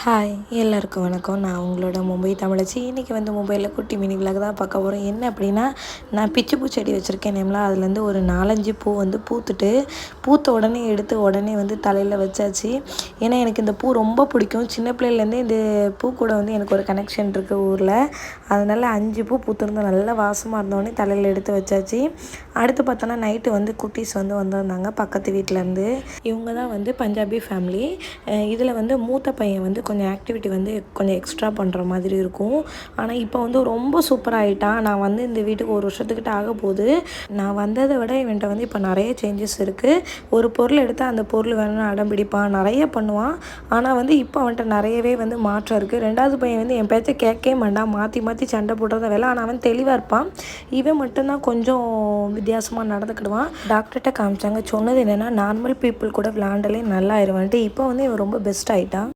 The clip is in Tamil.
ஹாய் எல்லாருக்கும் வணக்கம். நான் உங்களோட மும்பை தமிழச்சி. இன்றைக்கி வந்து மொபைலில் குட்டி மினி விலாக் தான் பார்க்க போகிறோம். என்ன அப்படின்னா, நான் பிச்சிப்பூ செடி வச்சுருக்கேன் நேம்லாம். அதுலேருந்து ஒரு 4-5 பூ வந்து பூத்த உடனே எடுத்து உடனே வந்து தலையில் வச்சாச்சு. ஏன்னா எனக்கு இந்த பூ ரொம்ப பிடிக்கும். சின்ன பிள்ளையிலேருந்தே இந்த பூ கூட வந்து எனக்கு ஒரு கனெக்ஷன் இருக்குது ஊரில். அதனால் 5 பூ பூத்திருந்தோம், நல்லா வாசமாக இருந்தோடனே தலையில் எடுத்து வச்சாச்சு. அடுத்து பார்த்தோன்னா நைட்டு வந்து குட்டீஸ் வந்து வந்திருந்தாங்க பக்கத்து வீட்டிலேருந்து. இவங்க தான் வந்து பஞ்சாபி ஃபேமிலி. இதில் வந்து மூத்த பையன் வந்து கொஞ்சம் ஆக்டிவிட்டி வந்து கொஞ்சம் எக்ஸ்ட்ரா பண்ணுற மாதிரி இருக்கும். ஆனால் இப்போ வந்து ரொம்ப சூப்பராகிட்டான். நான் வந்து இந்த வீட்டுக்கு 1 வருஷத்துக்கிட்ட ஆக போகுது. நான் வந்ததை விட இவன்ட்ட வந்து இப்போ நிறைய சேஞ்சஸ் இருக்குது. ஒரு பொருள் எடுத்தால் அந்த பொருள் வேணும்னு அடம் பிடிப்பான், நிறைய பண்ணுவான். ஆனால் வந்து இப்போ அவன்கிட்ட நிறையவே வந்து மாற்றம் இருக்குது. 2வது பையன் வந்து என் பேச்சை கேட்கவே மாட்டான், மாற்றி மாற்றி சண்டை போடுறத வேலை. ஆனால் அவன் தெளிவாக இருப்பான். இவன் மட்டும்தான் கொஞ்சம் வித்தியாசமாக நடந்துக்கிடுவான். டாக்டர்கிட்ட காமிச்சாங்க. சொன்னது என்னென்னா, நார்மல் பீப்புள் கூட விளாண்டாலே நல்லா ஆயிடுவான்ட்டு. இப்போ வந்து இவன் ரொம்ப பெஸ்ட் ஆகிட்டான்.